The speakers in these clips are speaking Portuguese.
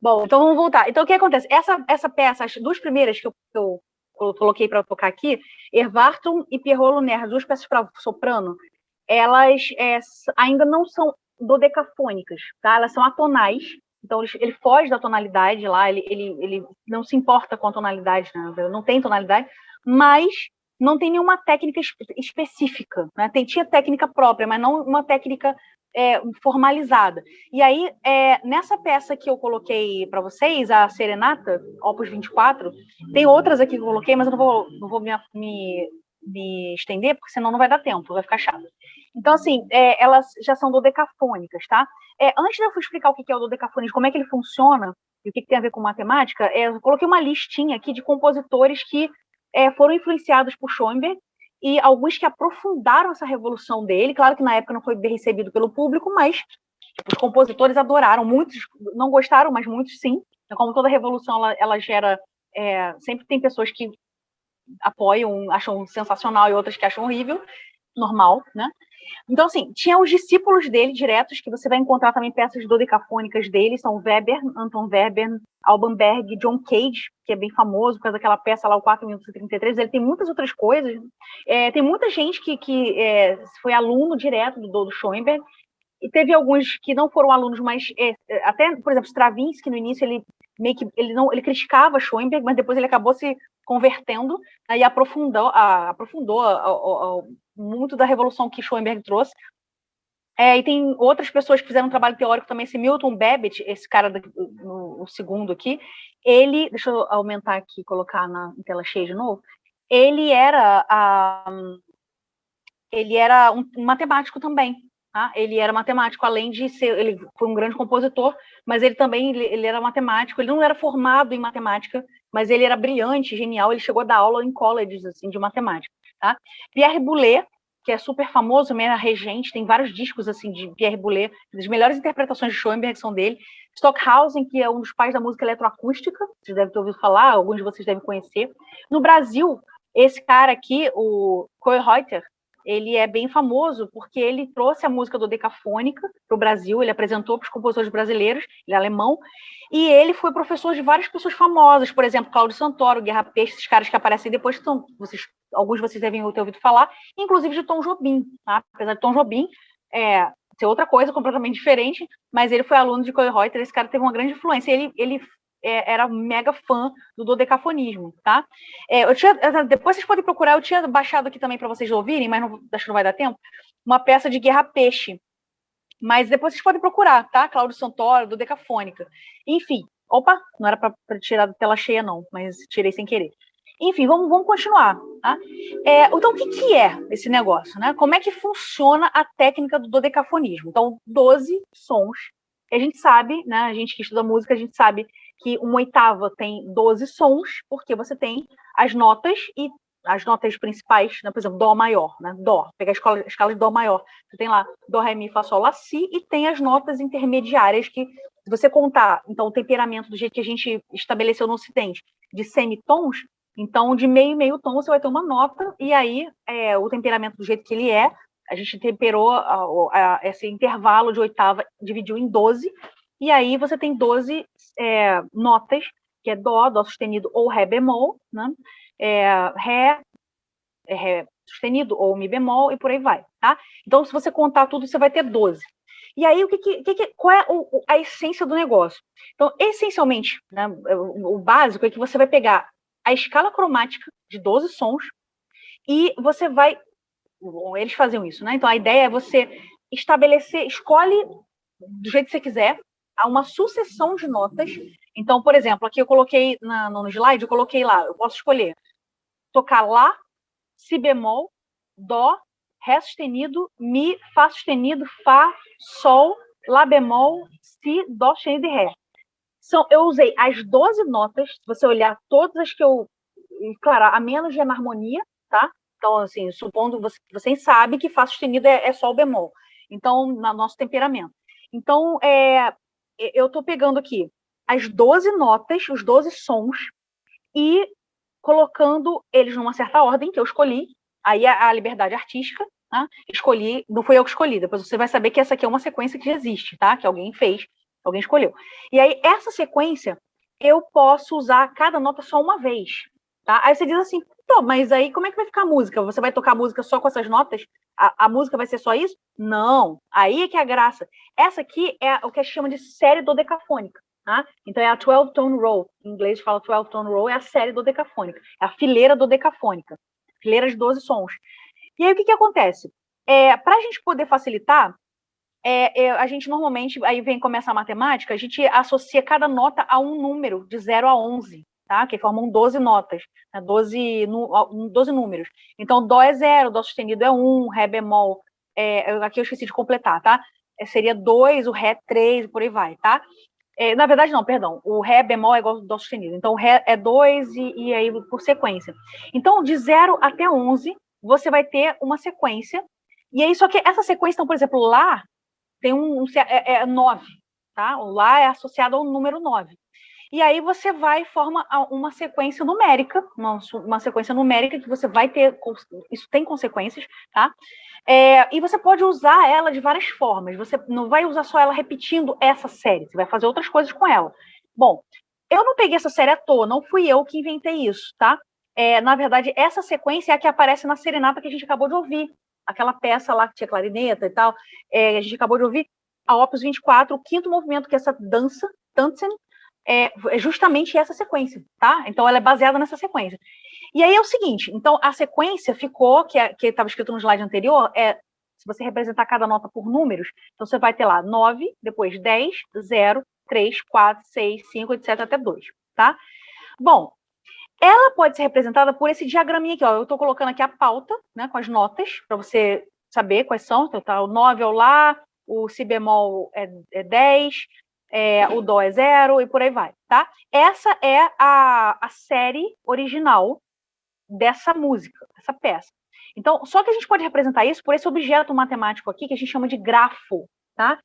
Bom, então vamos voltar. Então, o que acontece? Essa peça, as duas primeiras que eu coloquei para tocar aqui, Erwartung e Pierrot Lunaire, duas peças para soprano, elas ainda não são dodecafônicas, tá? Elas são atonais, então ele foge da tonalidade lá, ele não se importa com a tonalidade, né? Não tem tonalidade, mas não tem nenhuma técnica específica, né? Tinha técnica própria, mas não uma técnica formalizada. E aí, nessa peça que eu coloquei para vocês, a Serenata, Opus 24, tem outras aqui que eu coloquei, mas eu não vou me estender, porque senão não vai dar tempo, vai ficar chato. Então, assim, elas já são dodecafônicas, tá? Antes de eu explicar o que é o dodecafonismo, como é que ele funciona e o que tem a ver com matemática, eu coloquei uma listinha aqui de compositores que foram influenciados por Schoenberg e alguns que aprofundaram essa revolução dele. Claro que na época não foi bem recebido pelo público, mas os compositores adoraram. Muitos não gostaram, mas muitos sim. Então, como toda revolução, ela gera... sempre tem pessoas que apoiam, acham sensacional e outras que acham horrível, normal, né? Então, assim, tinha os discípulos dele diretos, que você vai encontrar também peças dodecafônicas dele, são Weber, Anton Weber, Alban Berg, John Cage, que é bem famoso por causa daquela peça lá, o 4 minutos e 33, ele tem muitas outras coisas. Tem muita gente que foi aluno direto do Schoenberg, e teve alguns que não foram alunos, mas até, por exemplo, Stravinsky, no início, ele criticava Schoenberg, mas depois ele acabou se convertendo, né, e aprofundou muito da revolução que Schoenberg trouxe. E tem outras pessoas que fizeram um trabalho teórico também, esse Milton Babbitt, esse cara o segundo aqui, deixa eu aumentar aqui, colocar em tela cheia de novo, ele era um matemático também. Tá? Ele era matemático, além de ser, ele foi um grande compositor, mas ele também ele era matemático, ele não era formado em matemática, mas ele era brilhante, genial, ele chegou a dar aula em colleges assim, de matemática. Tá? Pierre Boulez, que é super famoso, também era regente, tem vários discos assim de Pierre Boulez, as melhores interpretações de Schoenberg são dele. Stockhausen, que é um dos pais da música eletroacústica, vocês devem ter ouvido falar, alguns de vocês devem conhecer. No Brasil, esse cara aqui, o Kohlreuter, ele é bem famoso porque ele trouxe a música dodecafônica para o Brasil, ele apresentou para os compositores brasileiros, ele é alemão, e ele foi professor de várias pessoas famosas, por exemplo, Cláudio Santoro, Guerra Peixe, esses caras que aparecem depois, alguns de vocês devem ter ouvido falar, inclusive de Tom Jobim, tá? Apesar de Tom Jobim ser outra coisa completamente diferente, mas ele foi aluno de Kohlreuter, esse cara teve uma grande influência, ele era mega fã do dodecafonismo, tá? Depois vocês podem procurar, eu tinha baixado aqui também para vocês ouvirem, mas acho que não vai dar tempo, uma peça de Guerra Peixe, mas depois vocês podem procurar, tá? Cláudio Santoro, dodecafônica. Enfim, opa, não era para tirar da tela cheia não, mas tirei sem querer. Enfim, vamos continuar, tá? Então, o que é esse negócio, né? Como é que funciona a técnica do dodecafonismo? Então, 12 sons, a gente sabe, né? A gente que estuda música, a gente sabe que uma oitava tem 12 sons, porque você tem as notas e as notas principais, né? Por exemplo, Dó maior, né? Dó, pegar a escala de Dó maior. Você tem lá Dó, Ré, Mi, Fá, Sol, Lá, Si, e tem as notas intermediárias que, se você contar, então, o temperamento do jeito que a gente estabeleceu no Ocidente, de semitons, então, de meio e meio tom, você vai ter uma nota, e aí o temperamento do jeito que ele é, a gente temperou esse intervalo de oitava, dividiu em 12, e aí você tem 12 notas, que é Dó, Dó sustenido ou Ré bemol, né? Ré sustenido ou Mi bemol, e por aí vai, tá? Então, se você contar tudo, você vai ter 12. E aí, qual é a essência do negócio? Então, essencialmente, né, o básico é que você vai pegar a escala cromática de 12 sons e você vai... Eles faziam isso, né? Então, a ideia é você escolhe do jeito que você quiser, há uma sucessão de notas. Então, por exemplo, aqui eu coloquei no slide, eu coloquei lá, eu posso escolher tocar Lá, Si bemol, Dó, Ré sustenido, Mi, Fá sustenido, Fá, Sol, Lá bemol, Si, Dó sustenido e Ré. Eu usei as 12 notas, se você olhar todas as que eu... Claro, a menos de harmonia, tá? Então, assim, supondo vocês sabem que Fá sustenido é Sol bemol. Então, no nosso temperamento. Então, eu estou pegando aqui as 12 notas, os 12 sons, e colocando eles numa certa ordem que eu escolhi. Aí a liberdade artística, tá? Escolhi, não foi eu que escolhi, depois você vai saber que essa aqui é uma sequência que existe, tá? Que alguém fez. Alguém escolheu. E aí, essa sequência, eu posso usar cada nota só uma vez, tá? Aí você diz assim, pô, mas aí como é que vai ficar a música? Você vai tocar a música só com essas notas? A música vai ser só isso? Não. Aí é que é a graça. Essa aqui é o que a gente chama de série dodecafônica. Tá? Então é a 12-tone row. Em inglês fala 12-tone row, é a série dodecafônica. É a fileira dodecafônica. Fileira de 12 sons. E aí o que acontece? Para a gente poder facilitar, a gente normalmente, aí começa a matemática, a gente associa cada nota a um número, de 0 a 11, tá? Que formam 12 notas, né? 12 números. Então, dó é 0, dó sustenido é 1, ré bemol, aqui eu esqueci de completar, tá? Seria 2, o ré 3, por aí vai, tá? Na verdade, não, perdão. O ré bemol é igual ao dó sustenido. Então, o ré é 2 e aí por sequência. Então, de 0 até 11, você vai ter uma sequência. E aí, só que essa sequência, então, por exemplo, lá tem 9, tá? O lá é associado ao número 9. E aí você vai e forma uma sequência numérica, uma sequência numérica que você vai ter, isso tem consequências, tá? E você pode usar ela de várias formas. Você não vai usar só ela repetindo essa série, você vai fazer outras coisas com ela. Bom, eu não peguei essa série à toa, não fui eu que inventei isso, tá? Na verdade, essa sequência é a que aparece na serenata que a gente acabou de ouvir. Aquela peça lá que tinha clarineta e tal, a gente acabou de ouvir a Opus 24, o quinto movimento, que é essa dança, Tanzen, é justamente essa sequência, tá? Então, ela é baseada nessa sequência. E aí é o seguinte, então, a sequência ficou, que estava escrito no slide anterior, se você representar cada nota por números, então você vai ter lá 9, depois 10, 0, 3, 4, 6, 5, etc, até 2, tá? Bom, ela pode ser representada por esse diagraminha aqui, ó. Eu estou colocando aqui a pauta, né, com as notas, para você saber quais são. Então, tá, o 9 é o lá, o si bemol é 10, o dó é 0 e por aí vai, tá? Essa é a série original dessa música, dessa peça. Então, só que a gente pode representar isso por esse objeto matemático aqui, que a gente chama de grafo, tá?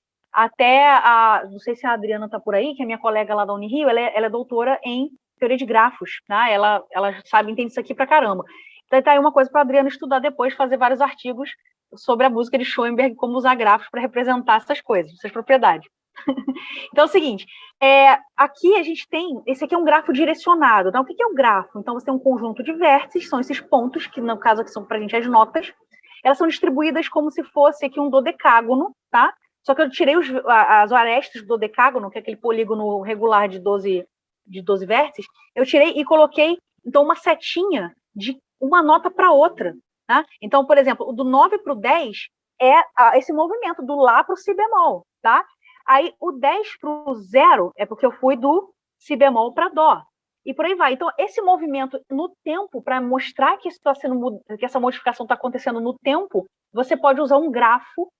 Não sei se a Adriana está por aí, que é minha colega lá da Unirio, ela é doutora em teoria de grafos, tá? Ela sabe, entende isso aqui pra caramba. Então tá aí uma coisa para a Adriana estudar depois, fazer vários artigos sobre a música de Schoenberg, como usar grafos para representar essas coisas, essas propriedades. Então é o seguinte, aqui a gente tem, esse aqui é um grafo direcionado. Então, o que é um grafo? Então, você tem um conjunto de vértices, são esses pontos, que no caso aqui são para a gente as notas, elas são distribuídas como se fosse aqui um dodecágono, tá? Só que eu tirei as arestas do dodecágono, que é aquele polígono regular de 12 vértices, eu tirei e coloquei, então, uma setinha de uma nota para outra, tá? Então, por exemplo, do 9 para o 10 é esse movimento do lá para o si bemol, tá? Aí o 10 para o 0 é porque eu fui do si bemol para dó. E por aí vai. Então, esse movimento no tempo, para mostrar que essa modificação está acontecendo no tempo, você pode usar um grafo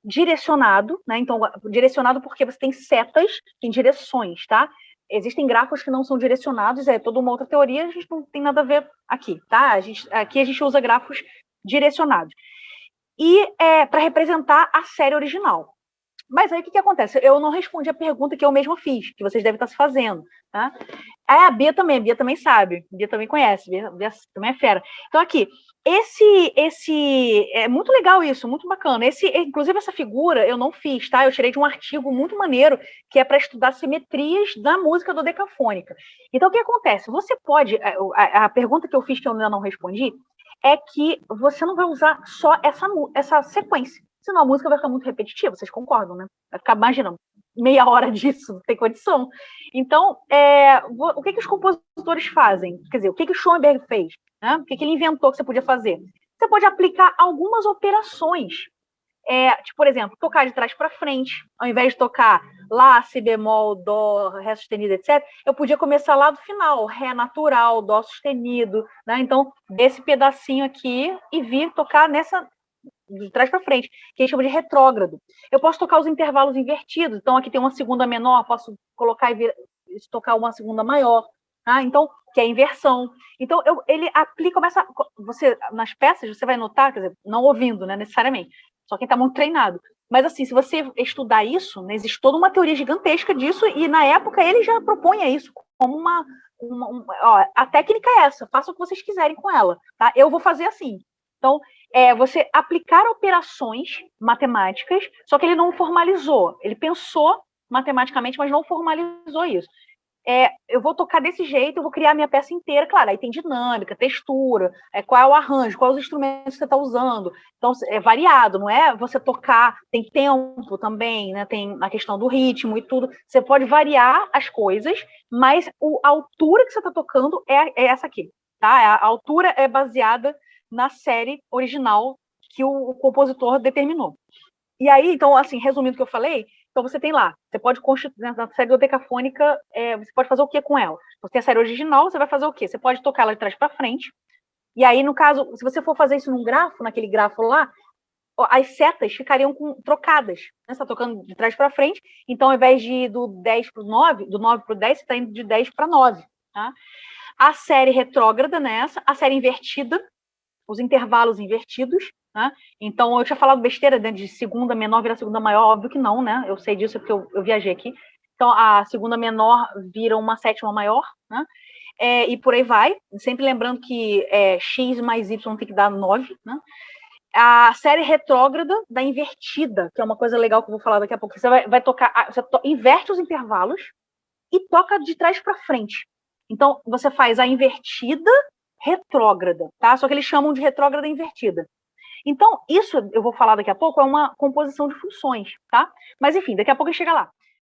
direcionado, né? Então, direcionado porque você tem setas, tem direções, tá? Existem grafos que não são direcionados, é toda uma outra teoria, a gente não tem nada a ver aqui, tá? Aqui a gente usa grafos direcionados. E para representar a série original. Mas aí o que acontece? Eu não respondi a pergunta que eu mesma fiz, que vocês devem estar se fazendo, tá? A Bia também sabe, a Bia também conhece, a Bia também é fera. Então aqui, é muito legal isso, muito bacana. Inclusive essa figura eu não fiz, tá? Eu tirei de um artigo muito maneiro que é para estudar simetrias da música dodecafônica. Então o que acontece? Você pode, a pergunta que eu fiz que eu ainda não respondi é que você não vai usar só essa sequência. Senão a música vai ficar muito repetitiva, vocês concordam, né? Vai ficar, imagina, meia hora disso, não tem condição. Então, o que os compositores fazem? Quer dizer, o que o Schoenberg fez? Né? O que ele inventou que você podia fazer? Você pode aplicar algumas operações. Tipo, por exemplo, tocar de trás para frente, ao invés de tocar lá, si bemol, dó, ré sustenido, etc., eu podia começar lá do final, ré natural, dó sustenido, né? Então, desse pedacinho aqui e vir tocar de trás para frente, que a gente chama de retrógrado. Eu posso tocar os intervalos invertidos, então aqui tem uma segunda menor, posso colocar e tocar uma segunda maior, tá? Então, que é a inversão. Então, ele aplica, nas peças, você vai notar, quer dizer, não ouvindo, né, necessariamente, só quem está muito treinado. Mas, assim, se você estudar isso, né, existe toda uma teoria gigantesca disso, e na época ele já propunha isso como a técnica é essa, façam o que vocês quiserem com ela, tá? Eu vou fazer assim. Então, você aplicar operações matemáticas, só que ele não formalizou. Ele pensou matematicamente, mas não formalizou isso. Eu vou tocar desse jeito, eu vou criar a minha peça inteira. Claro, aí tem dinâmica, textura, qual é o arranjo, quais os instrumentos que você está usando. Então, é variado, não é você tocar, tem tempo também, né? Tem a questão do ritmo e tudo. Você pode variar as coisas, mas a altura que você está tocando é essa aqui, tá? A altura é baseada na série original que o compositor determinou. E aí, então, assim, resumindo o que eu falei, então você tem lá, você pode constituir, na série dodecafônica, você pode fazer o que com ela? Você tem a série original, você vai fazer o quê? Você pode tocar ela de trás para frente, e aí, no caso, se você for fazer isso num grafo, naquele grafo lá, as setas ficariam trocadas, né? Você está tocando de trás para frente, então ao invés de ir do 10 para o 9, do 9 para o 10, você está indo de 10 para 9, tá? A série retrógrada nessa, a série invertida, os intervalos invertidos, né? Então, eu tinha falado besteira, né, de segunda menor virar segunda maior, óbvio que não, né? Eu sei disso porque eu viajei aqui. Então, a segunda menor vira uma sétima maior, né? E por aí vai, sempre lembrando que x mais y tem que dar 9, né? A série retrógrada da invertida, que é uma coisa legal que eu vou falar daqui a pouco. Você vai tocar, você inverte os intervalos e toca de trás para frente. Então, você faz a invertida retrógrada, tá? Só que eles chamam de retrógrada invertida. Então, isso eu vou falar daqui a pouco, é uma composição de funções, tá? Mas, enfim, daqui a pouco a gente chega lá.